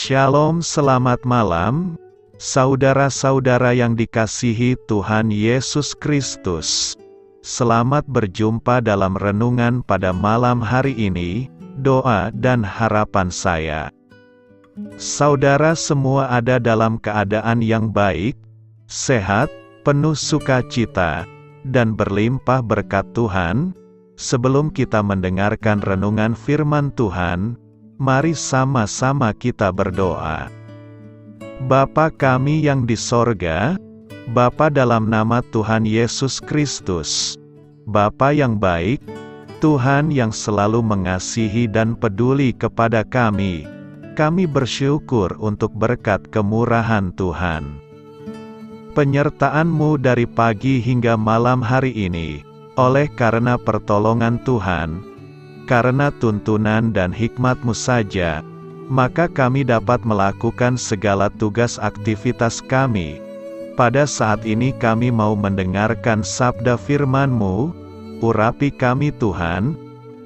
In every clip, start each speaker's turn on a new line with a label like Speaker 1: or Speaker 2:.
Speaker 1: Shalom, selamat malam, saudara-saudara yang dikasihi Tuhan Yesus Kristus. Selamat berjumpa dalam renungan pada malam hari ini, doa dan harapan saya. Saudara semua ada dalam keadaan yang baik, sehat, penuh sukacita, dan berlimpah berkat Tuhan. Sebelum kita mendengarkan renungan firman Tuhan, mari sama-sama kita berdoa. Bapa kami yang di sorga, Bapa dalam nama Tuhan Yesus Kristus, Bapa yang baik, Tuhan yang selalu mengasihi dan peduli kepada kami bersyukur untuk berkat kemurahan Tuhan. Penyertaan-Mu dari pagi hingga malam hari ini, oleh karena pertolongan Tuhan, karena tuntunan dan hikmat-Mu saja, maka kami dapat melakukan segala tugas aktivitas kami. Pada saat ini kami mau mendengarkan sabda firman-Mu, urapi kami Tuhan,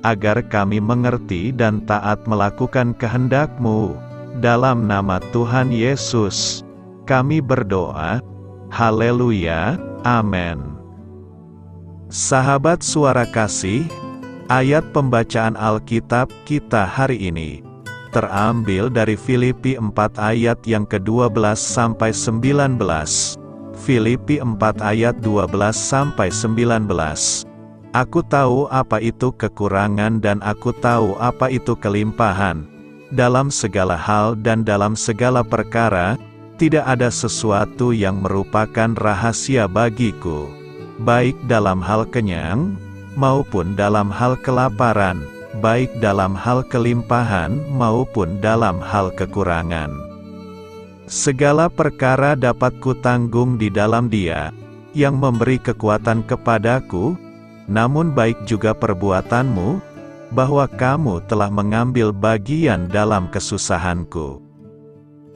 Speaker 1: agar kami mengerti dan taat melakukan kehendak-Mu. Dalam nama Tuhan Yesus, kami berdoa. Haleluya, amin. Sahabat suara kasih, ayat pembacaan Alkitab kita hari ini terambil dari Filipi 4 ayat yang ke-12 sampai 19. Filipi 4 ayat 12 sampai 19. Aku tahu apa itu kekurangan dan aku tahu apa itu kelimpahan. Dalam segala hal dan dalam segala perkara, tidak ada sesuatu yang merupakan rahasia bagiku, baik dalam hal kenyang, maupun dalam hal kelaparan, baik dalam hal kelimpahan, maupun dalam hal kekurangan. Segala perkara dapat kutanggung di dalam Dia, yang memberi kekuatan kepadaku, namun baik juga perbuatanmu, bahwa kamu telah mengambil bagian dalam kesusahanku.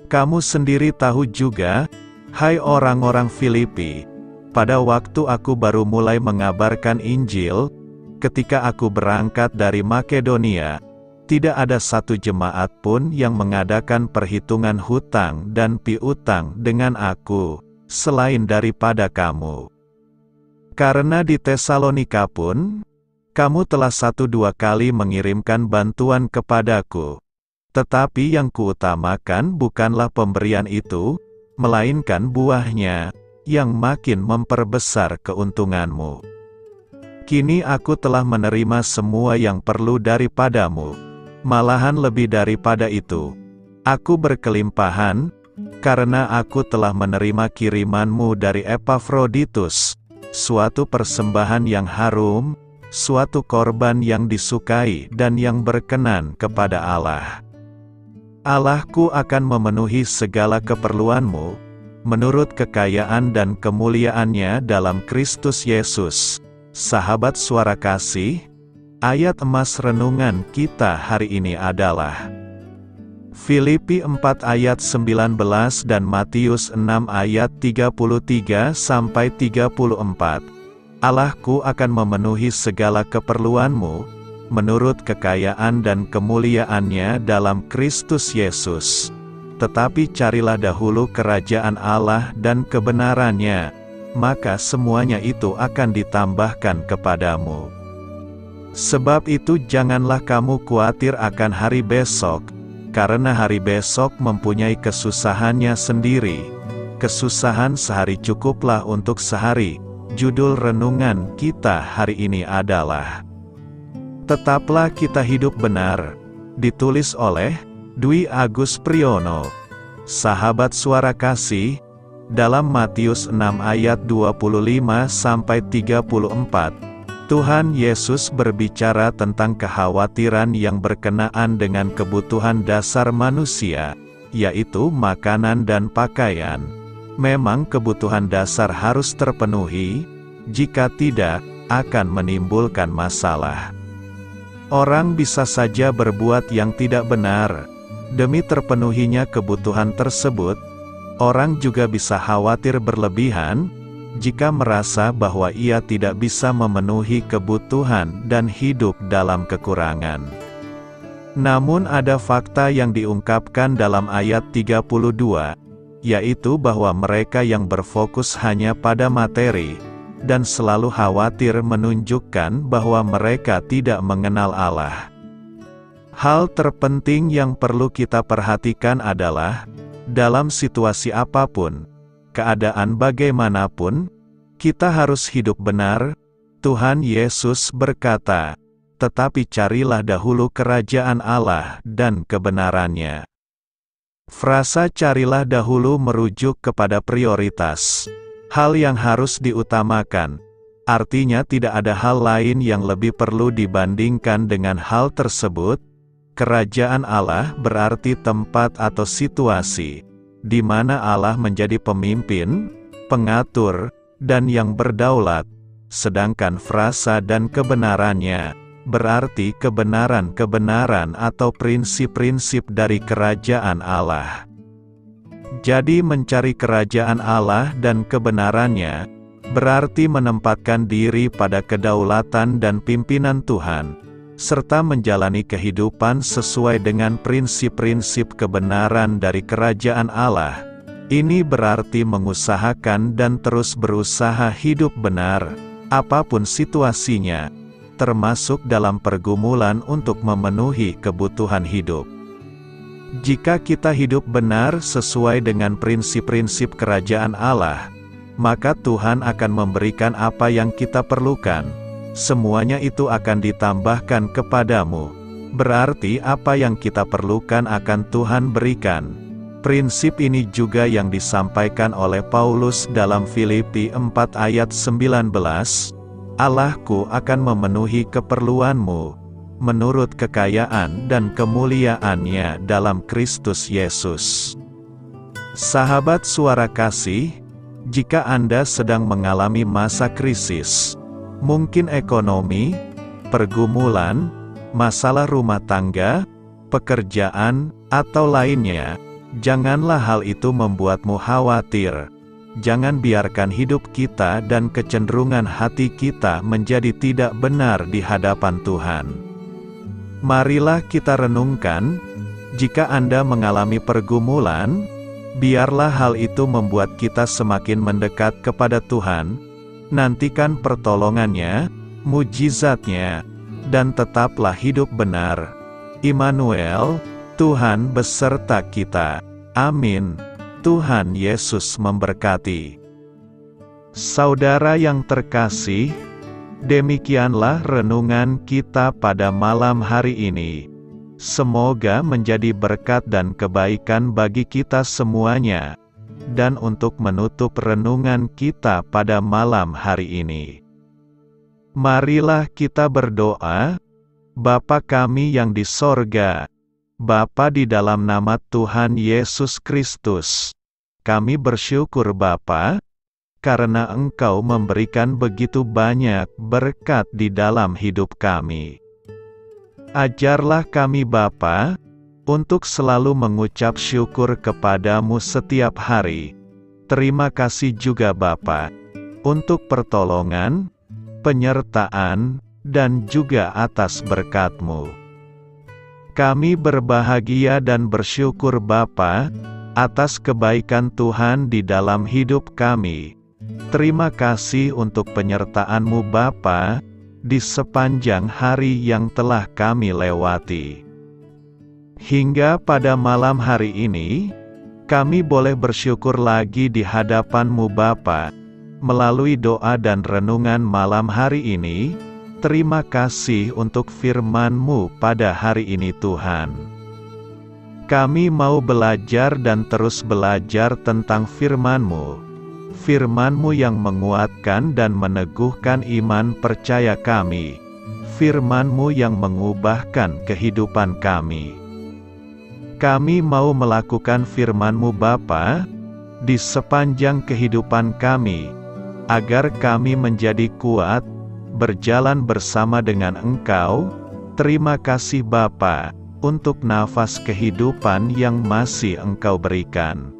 Speaker 1: Kamu sendiri tahu juga, hai orang-orang Filipi, pada waktu aku baru mulai mengabarkan Injil, ketika aku berangkat dari Makedonia, tidak ada satu jemaat pun yang mengadakan perhitungan hutang dan piutang dengan aku, selain daripada kamu. Karena di Tesalonika pun, kamu telah 1-2 kali mengirimkan bantuan kepadaku. Tetapi yang kuutamakan bukanlah pemberian itu, melainkan buahnya, yang makin memperbesar keuntunganmu. Kini aku telah menerima semua yang perlu daripadamu, malahan lebih daripada itu. Aku berkelimpahan, karena aku telah menerima kirimanmu dari Epafroditus, suatu persembahan yang harum, suatu korban yang disukai dan yang berkenan kepada Allah. Allahku akan memenuhi segala keperluanmu, menurut kekayaan dan kemuliaannya dalam Kristus Yesus. Sahabat suara kasih, ayat emas renungan kita hari ini adalah Filipi 4 ayat 19 dan Matius 6 ayat 33-34. Allahku akan memenuhi segala keperluanmu, menurut kekayaan dan kemuliaannya dalam Kristus Yesus. Tetapi carilah dahulu kerajaan Allah dan kebenarannya, maka semuanya itu akan ditambahkan kepadamu. Sebab itu janganlah kamu khawatir akan hari besok, karena hari besok mempunyai kesusahannya sendiri. Kesusahan sehari cukuplah untuk sehari. Judul renungan kita hari ini adalah Tetaplah Kita Hidup Benar, ditulis oleh Dwi Agus Priyono. Sahabat suara kasih, dalam Matius 6 ayat 25-34, Tuhan Yesus berbicara tentang kekhawatiran yang berkenaan dengan kebutuhan dasar manusia, yaitu makanan dan pakaian. Memang kebutuhan dasar harus terpenuhi, jika tidak, akan menimbulkan masalah. Orang bisa saja berbuat yang tidak benar. Demi terpenuhinya kebutuhan tersebut, orang juga bisa khawatir berlebihan, jika merasa bahwa ia tidak bisa memenuhi kebutuhan dan hidup dalam kekurangan. Namun ada fakta yang diungkapkan dalam ayat 32, yaitu bahwa mereka yang berfokus hanya pada materi, dan selalu khawatir menunjukkan bahwa mereka tidak mengenal Allah. Hal terpenting yang perlu kita perhatikan adalah, dalam situasi apapun, keadaan bagaimanapun, kita harus hidup benar. Tuhan Yesus berkata, "Tetapi carilah dahulu kerajaan Allah dan kebenarannya." Frasa "carilah dahulu" merujuk kepada prioritas. Hal yang harus diutamakan. Artinya tidak ada hal lain yang lebih perlu dibandingkan dengan hal tersebut. Kerajaan Allah berarti tempat atau situasi, di mana Allah menjadi pemimpin, pengatur, dan yang berdaulat. Sedangkan frasa "dan kebenarannya" berarti kebenaran-kebenaran atau prinsip-prinsip dari kerajaan Allah. Jadi mencari kerajaan Allah dan kebenarannya, berarti menempatkan diri pada kedaulatan dan pimpinan Tuhan, serta menjalani kehidupan sesuai dengan prinsip-prinsip kebenaran dari kerajaan Allah. Ini berarti mengusahakan dan terus berusaha hidup benar, apapun situasinya, termasuk dalam pergumulan untuk memenuhi kebutuhan hidup. Jika kita hidup benar sesuai dengan prinsip-prinsip kerajaan Allah, maka Tuhan akan memberikan apa yang kita perlukan. Semuanya itu akan ditambahkan kepadamu. Berarti apa yang kita perlukan akan Tuhan berikan. Prinsip ini juga yang disampaikan oleh Paulus dalam Filipi 4 ayat 19, "Allahku akan memenuhi keperluanmu, menurut kekayaan dan kemuliaan-Nya dalam Kristus Yesus." Sahabat Suara Kasih, jika Anda sedang mengalami masa krisis, mungkin ekonomi, pergumulan, masalah rumah tangga, pekerjaan, atau lainnya, janganlah hal itu membuatmu khawatir. Jangan biarkan hidup kita dan kecenderungan hati kita menjadi tidak benar di hadapan Tuhan. Marilah kita renungkan, jika Anda mengalami pergumulan, biarlah hal itu membuat kita semakin mendekat kepada Tuhan. Nantikan pertolongannya, mujizatnya, dan tetaplah hidup benar. Immanuel, Tuhan beserta kita. Amin. Tuhan Yesus memberkati. Saudara yang terkasih, demikianlah renungan kita pada malam hari ini. Semoga menjadi berkat dan kebaikan bagi kita semuanya. Dan untuk menutup renungan kita pada malam hari ini, marilah kita berdoa. Bapa kami yang di sorga, Bapa, di dalam nama Tuhan Yesus Kristus, kami bersyukur Bapa, karena Engkau memberikan begitu banyak berkat di dalam hidup kami. Ajarlah kami Bapa, untuk selalu mengucap syukur kepadamu setiap hari. Terima kasih juga Bapa, untuk pertolongan, penyertaan, dan juga atas berkat-Mu. Kami berbahagia dan bersyukur Bapa, atas kebaikan Tuhan di dalam hidup kami. Terima kasih untuk penyertaan-Mu Bapa, di sepanjang hari yang telah kami lewati. Hingga pada malam hari ini, kami boleh bersyukur lagi di hadapan-Mu Bapa, melalui doa dan renungan malam hari ini. Terima kasih untuk firman-Mu pada hari ini Tuhan. Kami mau belajar dan terus belajar tentang firman-Mu. Firman-Mu yang menguatkan dan meneguhkan iman percaya kami. Firman-Mu yang mengubahkan kehidupan kami. Kami mau melakukan firman-Mu Bapa, di sepanjang kehidupan kami, agar kami menjadi kuat, berjalan bersama dengan Engkau. Terima kasih Bapa, untuk nafas kehidupan yang masih Engkau berikan.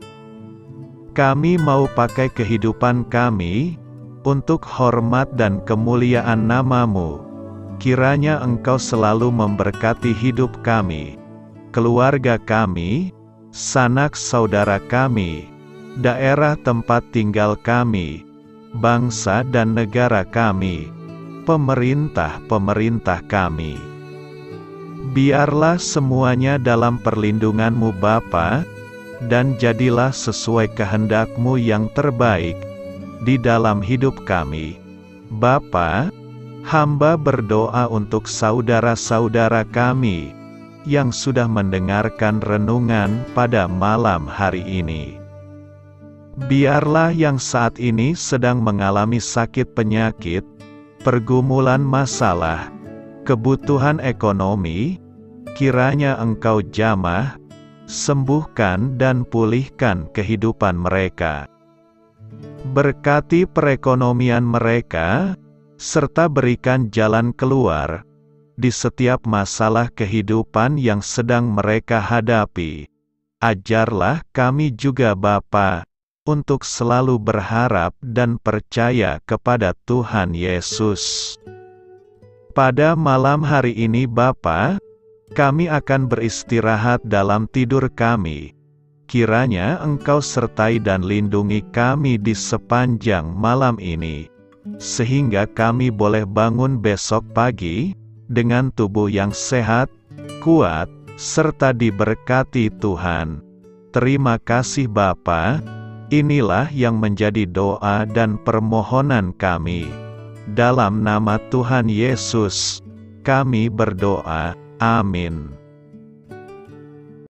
Speaker 1: Kami mau pakai kehidupan kami, untuk hormat dan kemuliaan nama-Mu. Kiranya Engkau selalu memberkati hidup kami, keluarga kami, sanak saudara kami, daerah tempat tinggal kami, bangsa dan negara kami, pemerintah-pemerintah kami. Biarlah semuanya dalam perlindungan-Mu Bapa, dan jadilah sesuai kehendak-Mu yang terbaik di dalam hidup kami. Bapa, hamba berdoa untuk saudara-saudara kami yang sudah mendengarkan renungan pada malam hari ini. Biarlah yang saat ini sedang mengalami sakit penyakit, pergumulan masalah, kebutuhan ekonomi, kiranya Engkau jamah, sembuhkan dan pulihkan kehidupan mereka. Berkati perekonomian mereka, serta berikan jalan keluar di setiap masalah kehidupan yang sedang mereka hadapi. Ajarlah kami juga Bapa, untuk selalu berharap dan percaya kepada Tuhan Yesus. Pada malam hari ini Bapa, kami akan beristirahat dalam tidur kami. Kiranya Engkau sertai dan lindungi kami di sepanjang malam ini, sehingga kami boleh bangun besok pagi dengan tubuh yang sehat, kuat, serta diberkati Tuhan. Terima kasih Bapa. Inilah yang menjadi doa dan permohonan kami. Dalam nama Tuhan Yesus, kami berdoa. Amin.